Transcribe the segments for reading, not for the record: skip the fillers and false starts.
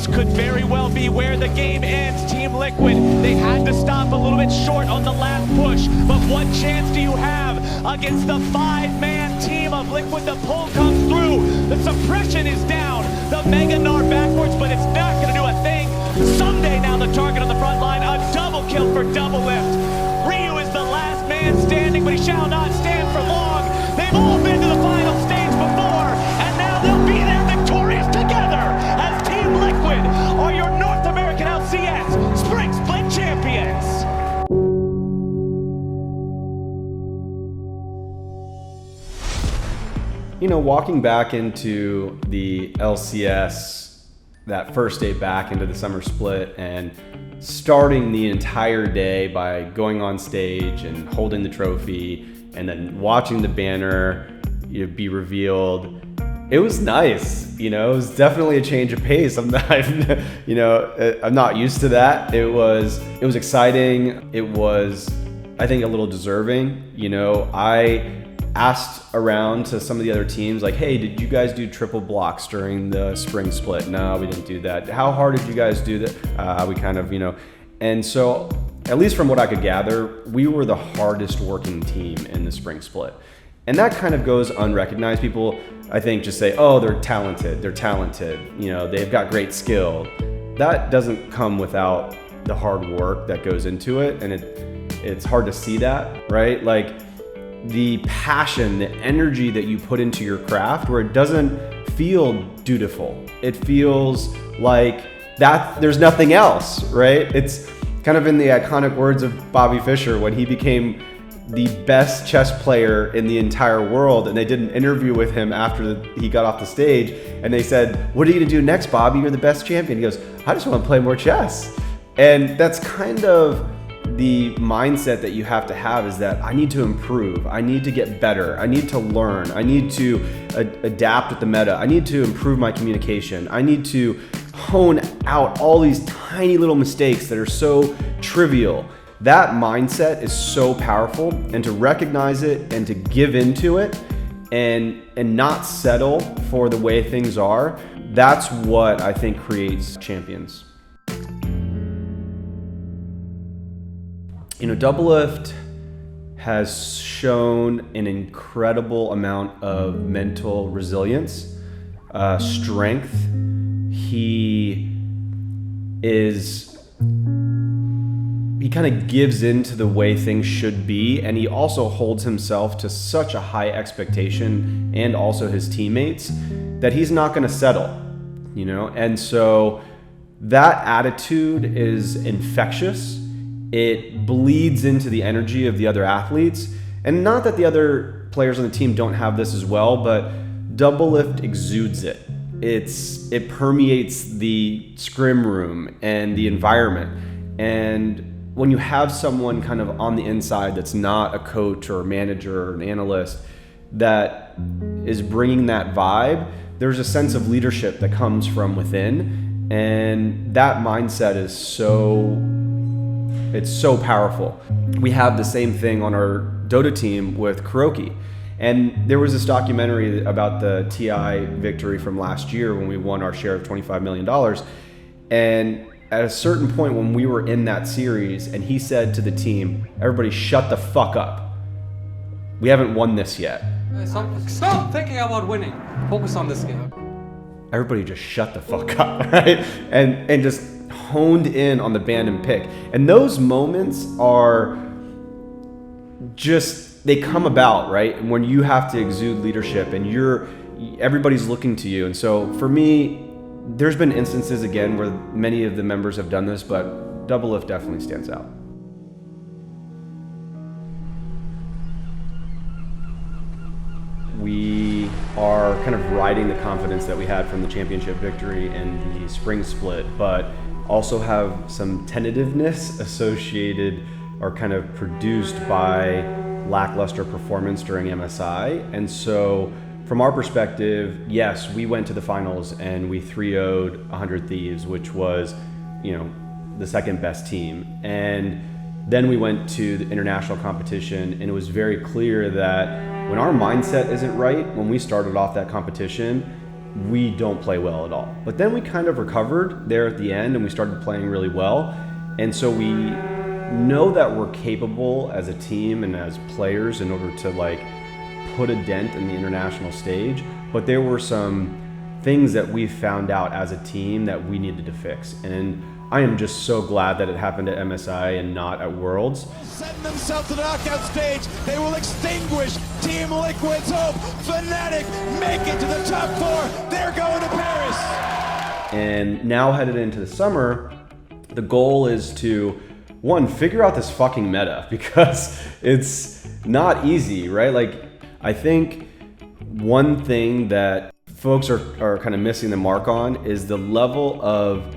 this could very well be where the game ends. Team Liquid, they had to stop a little bit short on the last push, but what chance do you have against the 5-man team of Liquid? The pull comes through, the suppression is down, the Mega Gnar backwards, but it's not going to do a thing. Someday now the target on the front line, a double kill for Doublelift. Ryu is the last man standing, but he shall not stand for long. They've all been to the final stage before, and now they'll be there victorious together as Team Liquid are your North American LCS Spring Split champions. You know, walking back into the LCS, that first day back into the summer split, and starting the entire day by going on stage and holding the trophy and then watching the banner be revealed, it was nice. You know, it was definitely a change of pace. I'm not used to that. It was exciting. It was, I think, a little deserving. You know, I asked around to some of the other teams, like, hey, did you guys do triple blocks during the spring split? No, we didn't do that. How hard did you guys do that? We kind of, and so at least from what I could gather, we were the hardest working team in the spring split. And that kind of goes unrecognized. People, I think, just say, oh, they're talented, they've got great skill. That doesn't come without the hard work that goes into it. And it's hard to see that, right? Like, the passion, the energy that you put into your craft, where it doesn't feel dutiful. It feels like that there's nothing else, right? It's kind of in the iconic words of Bobby Fischer when he became the best chess player in the entire world, and they did an interview with him after he got off the stage, and they said, what are you gonna do next, Bobby? You're the best champion. He goes, I just wanna play more chess. And that's kind of the mindset that you have to have, is that I need to improve, I need to get better, I need to learn, I need to adapt with the meta, I need to improve my communication, I need to hone out all these tiny little mistakes that are so trivial. That mindset is so powerful, and to recognize it and to give into it and not settle for the way things are, that's what I think creates champions. You know, Doublelift has shown an incredible amount of mental resilience, strength. He kind of gives into the way things should be, and he also holds himself to such a high expectation, and also his teammates, that he's not going to settle, and so that attitude is infectious. It bleeds into the energy of the other athletes, and not that the other players on the team don't have this as well, but Doublelift exudes it. It permeates the scrim room and the environment. And when you have someone kind of on the inside that's not a coach or a manager or an analyst that is bringing that vibe, there's a sense of leadership that comes from within, and that mindset is it's so powerful. We have the same thing on our Dota team with Kuroki. And there was this documentary about the TI victory from last year when we won our share of $25 million. And at a certain point when we were in that series, and he said to the team, everybody shut the fuck up. We haven't won this yet. Stop thinking about winning. Focus on this game. Everybody just shut the fuck up, right? And just honed in on the band and pick. And those moments are just, they come about, right? When you have to exude leadership and everybody's looking to you. And so for me, there's been instances again where many of the members have done this, but Doublelift definitely stands out. We are kind of riding the confidence that we had from the championship victory and the spring split, but also have some tentativeness associated or kind of produced by lackluster performance during MSI. And so from our perspective, yes, we went to the finals and we 3-0'd 100 Thieves, which was, the second best team. And then we went to the international competition, and it was very clear that when our mindset isn't right, when we started off that competition, we don't play well at all. But then we kind of recovered there at the end and we started playing really well. And so we know that we're capable as a team and as players in order to like put a dent in the international stage. But there were some things that we found out as a team that we needed to fix. And I am just so glad that it happened at MSI and not at Worlds. Setting themselves to the knockout stage, they will extinguish Team Liquid's hope. Fnatic make it to the top 4. They're going to Paris. And now headed into the summer, the goal is to, one, figure out this fucking meta because it's not easy, right? Like, I think one thing that folks are kind of missing the mark on is the level of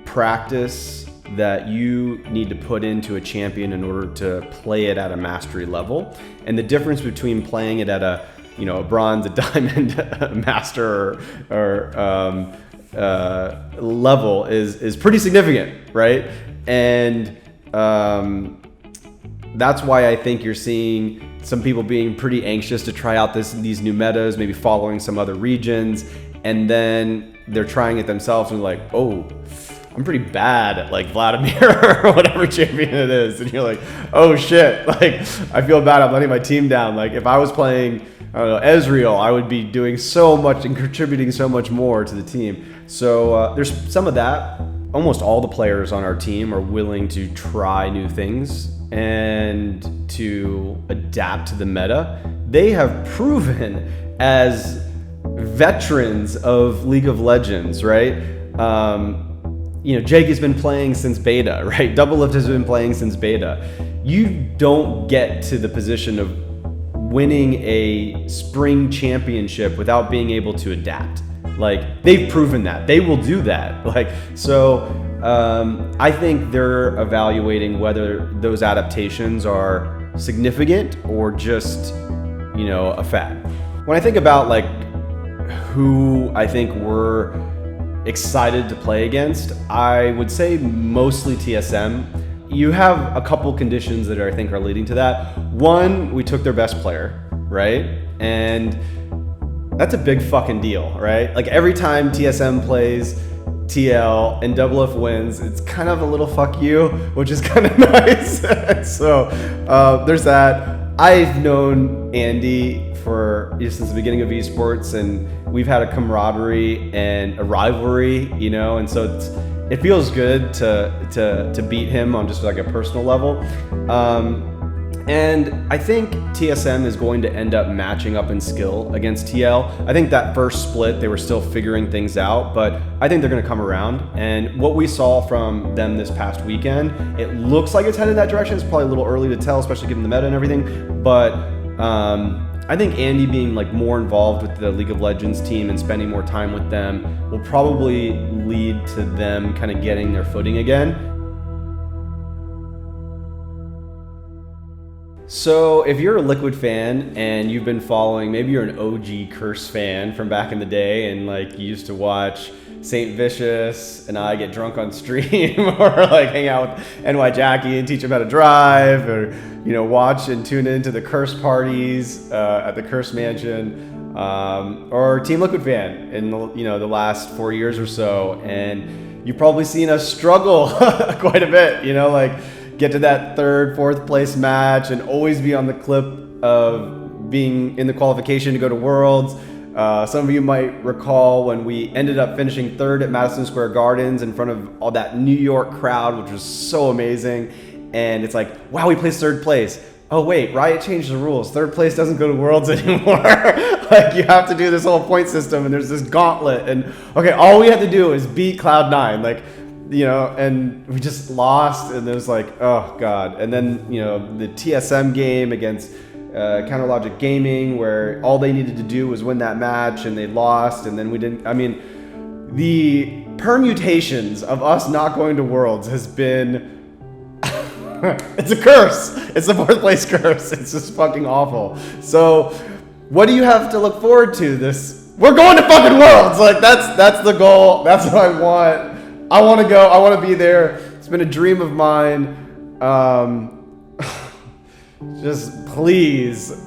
practice that you need to put into a champion in order to play it at a mastery level. And the difference between playing it at a bronze, a diamond, a master, or level is pretty significant, right? And that's why I think you're seeing some people being pretty anxious to try out these new metas, maybe following some other regions, and then they're trying it themselves and like, oh, I'm pretty bad at like Vladimir or whatever champion it is. And you're like, oh shit, like I feel bad, I'm letting my team down. Like if I was playing, I don't know, Ezreal, I would be doing so much and contributing so much more to the team. So there's some of that. Almost all the players on our team are willing to try new things and to adapt to the meta. They have proven as veterans of League of Legends, right? Jake has been playing since beta, right? Doublelift has been playing since beta. You don't get to the position of winning a spring championship without being able to adapt. Like, they've proven that. They will do that. Like, so I think they're evaluating whether those adaptations are significant or just, a fad. When I think about like who I think we're excited to play against, I would say mostly TSM. You have a couple conditions that I think are leading to that. One, we took their best player, right? And that's a big fucking deal, right? Like every time TSM plays TL and Doublelift wins, it's kind of a little fuck you, which is kind of nice. So there's that. I've known Andy since the beginning of esports, and we've had a camaraderie and a rivalry, and so it feels good to beat him on just like a personal level. And I think TSM is going to end up matching up in skill against TL. I think that first split, they were still figuring things out, but I think they're going to come around. And what we saw from them this past weekend, it looks like it's headed in that direction. It's probably a little early to tell, especially given the meta and everything. But I think Andy being like more involved with the League of Legends team and spending more time with them will probably lead to them kind of getting their footing again. So if you're a Liquid fan and you've been following, maybe you're an OG Curse fan from back in the day and like you used to watch Saint Vicious and I get drunk on stream or like hang out with NY Jackie and teach him how to drive, or watch and tune into the Curse parties at the Curse Mansion, or Team Liquid fan in the last 4 years or so, and you've probably seen us struggle quite a bit, get to that 3rd, 4th place match and always be on the clip of being in the qualification to go to Worlds. Some of you might recall when we ended up finishing 3rd at Madison Square Gardens in front of all that New York crowd, which was so amazing. And it's like, wow, we placed 3rd place. Oh wait, Riot changed the rules. 3rd place doesn't go to Worlds anymore. Like you have to do this whole point system and there's this gauntlet. And okay, all we have to do is beat Cloud9. Like, and we just lost, and it was like, oh god. And then the TSM game against Counterlogic Gaming, where all they needed to do was win that match and they lost, and then we didn't. I mean, the permutations of us not going to Worlds has been it's a curse. It's the 4th place curse. It's just fucking awful. So what do you have to look forward to this? We're going to fucking Worlds. Like that's the goal. That's what I want. I want to go. I want to be there. It's been a dream of mine. Just please. It's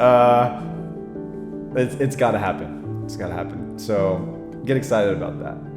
got to happen. It's got to happen. So get excited about that.